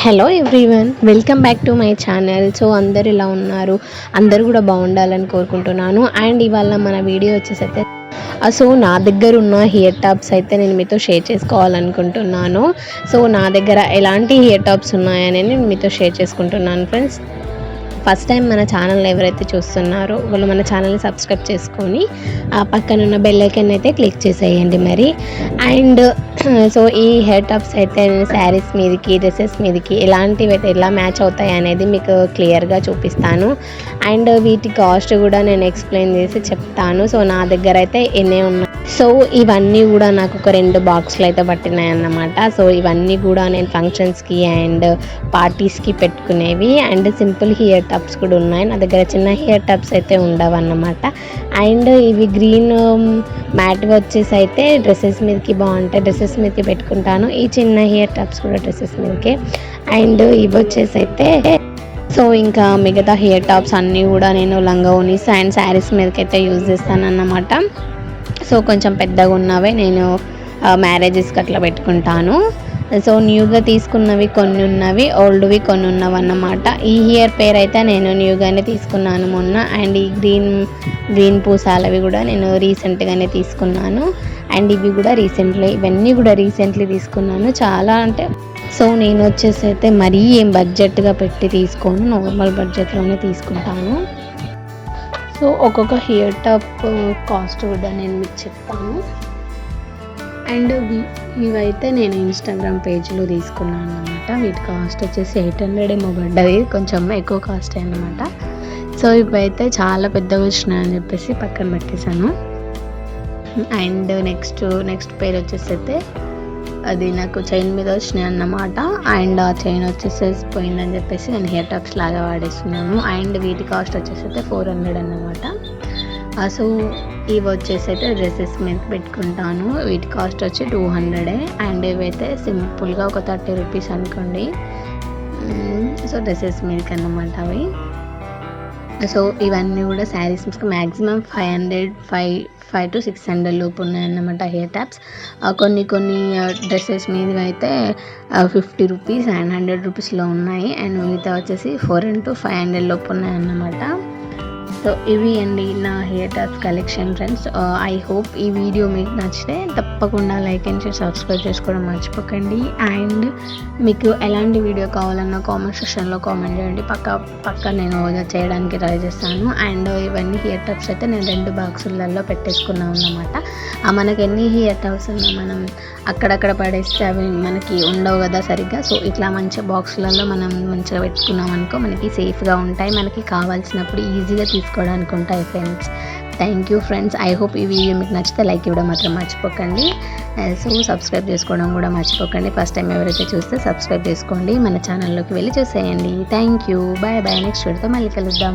Hello everyone, welcome back to my channel. So అందరు ఇలా ఉన్నారు, అందరూ కూడా బాగుండాలని కోరుకుంటున్నాను. అండ్ ఇవాళ మన వీడియో వచ్చేసైతే సో నా దగ్గర ఉన్న హెయిర్ టాప్స్ అయితే నేను మీతో షేర్ చేసుకోవాలనుకుంటున్నాను. సో నా దగ్గర ఎలాంటి హెయిర్ టాప్స్ ఉన్నాయని నేను మీతో షేర్ చేసుకుంటున్నాను ఫ్రెండ్స్. ఫస్ట్ టైం మన ఛానల్ ఎవరైతే చూస్తున్నారో వాళ్ళు మన ఛానల్ని సబ్స్క్రైబ్ చేసుకొని ఆ పక్కన ఉన్న బెల్ ఐకాన్ అయితే క్లిక్ చేసేయండి మరి. అండ్ సో ఈ హెయిర్ టాప్స్ అయితే నేను శారీస్ మీదకి, డ్రెస్సెస్ మీదకి ఎలాంటివి అయితే ఎలా మ్యాచ్ అవుతాయి అనేది మీకు క్లియర్గా చూపిస్తాను. అండ్ వీటి కాస్ట్ కూడా నేను ఎక్స్ప్లెయిన్ చేసి చెప్తాను. సో నా దగ్గర అయితే ఎన్నే ఉన్నాయి. సో ఇవన్నీ కూడా నాకు ఒక 2 బాక్సులు అయితే పట్టినాయి అన్నమాట. సో ఇవన్నీ కూడా నేను ఫంక్షన్స్కి అండ్ పార్టీస్కి పెట్టుకునేవి. అండ్ సింపుల్ హెయిర్ టాప్స్ కూడా ఉన్నాయి నా దగ్గర. చిన్న హెయిర్ టాప్స్ అయితే ఉండవు అన్నమాట. అండ్ ఇవి గ్రీన్ మ్యాట్గా వచ్చేసి అయితే డ్రెస్సెస్ మీదకి బాగుంటాయి, డ్రెస్సెస్ మీదకి పెట్టుకుంటాను. ఈ చిన్న హెయిర్ టాప్స్ కూడా డ్రెస్సెస్ మీదకి. అండ్ ఇవి వచ్చేసి అయితే సో ఇంకా మిగతా హెయిర్ టాప్స్ అన్నీ కూడా నేను లంగా ఓనీస్ అండ్ శారీస్ మీదకైతే యూజ్ చేస్తాను అన్నమాట. సో కొంచెం పెద్దగా ఉన్నవే నేను మ్యారేజెస్కి అట్లా పెట్టుకుంటాను. సో న్యూగా తీసుకున్నవి కొన్ని ఉన్నవి, ఓల్డ్వి కొన్ని ఉన్నవి అన్నమాట. ఈ హెయిర్ పేర్ అయితే నేను న్యూగానే తీసుకున్నాను మొన్న. అండ్ ఈ గ్రీన్ పూసాలవి కూడా నేను రీసెంట్గానే తీసుకున్నాను. అండ్ ఇవి కూడా ఇవన్నీ కూడా రీసెంట్లీ తీసుకున్నాను. చాలా అంటే సో నేను వచ్చేసి అయితే మరీ ఏం బడ్జెట్గా పెట్టి తీసుకోను, నార్మల్ బడ్జెట్లోనే తీసుకుంటాను. సో ఒక్కొక్క హెయిర్ టాప్ కాస్ట్ కూడా నేను మీకు చెప్తాను. అండ్ ఇవైతే నేను ఇన్స్టాగ్రామ్ పేజ్లో తీసుకున్నాను అనమాట. వీటి కాస్ట్ వచ్చేసి 800 ఏమో పడ్డది, కొంచెం ఎక్కువ కాస్ట్ అన్నమాట. సో ఇవైతే చాలా పెద్దగా వచ్చినాయని చెప్పేసి పక్కన పెట్టేశాను. అండ్ నెక్స్ట్ పేరు వచ్చేసి అయితే అది నాకు చైన్ మీద వచ్చినాయి అన్నమాట. అండ్ ఆ చైన్ వచ్చేసేసి పోయిందని చెప్పేసి నేను హెయిర్ టాప్స్ లాగా వాడేస్తున్నాను. అండ్ వీటి కాస్ట్ వచ్చేసి అయితే 400 అన్నమాట. సో ఇవి వచ్చేసి అయితే డ్రెస్సెస్ మీద పెట్టుకుంటాను. వీటి కాస్ట్ వచ్చి 200. అండ్ ఇవైతే సింపుల్గా ఒక 30 రూపీస్ అనుకోండి. సో డ్రెస్సెస్ మీదకి అన్నమాట అవి. సో ఇవన్నీ కూడా శారీస్ మ్యాక్సిమం 500 to 600 లోపు ఉన్నాయన్నమాట హెయిర్ టాప్స్. కొన్ని డ్రెస్సెస్ మీద అయితే 50 రూపీస్ అండ్ 100 రూపీస్లో ఉన్నాయి. అండ్ మిగతా వచ్చేసి 400 to 500 లోపు ఉన్నాయన్నమాట. సో ఇవి అండి నా hair tops collection friends. I hope ఈ వీడియో మీకు నచ్చితే తప్పకుండా లైక్ అండ్ షేర్, సబ్స్క్రైబ్ చేసుకోవడం మర్చిపోకండి. అండ్ మీకు ఎలాంటి వీడియో కావాలన్నా కామెంట్ సెక్షన్లో కామెంట్ చేయండి, పక్క నేను చేయడానికి ట్రై చేస్తాను. అండ్ ఇవన్నీ హెయిర్ టాప్స్ అయితే నేను 2 బాక్సులలో పెట్టేసుకున్నాను అన్నమాట. మనకి ఎన్ని హెయిర్ టాప్స్ ఉన్నా మనం అక్కడక్కడ పడేస్తే అవి మనకి ఉండవు కదా సరిగ్గా. సో ఇట్లా మంచిగా బాక్సులలో మనం మంచిగా పెట్టుకున్నాం అనుకో మనకి సేఫ్గా ఉంటాయి, మనకి కావాల్సినప్పుడు ఈజీగా తీసుకోవడానికి ఉంటాయి friends. Thank you friends. I hope ఈ వీడియో మీకు నచ్చితే లైక్ ఇవ్వడం మాత్రం మర్చిపోకండి. సో సబ్స్క్రైబ్ చేసుకోవడం కూడా మర్చిపోకండి. ఫస్ట్ టైం ఎవరైతే చూస్తే సబ్స్క్రైబ్ చేసుకోండి, మన ఛానల్లోకి వెళ్ళి చూసేయండి. Thank you, bye bye. Next వీడియోతో మళ్ళీ కలుద్దాం.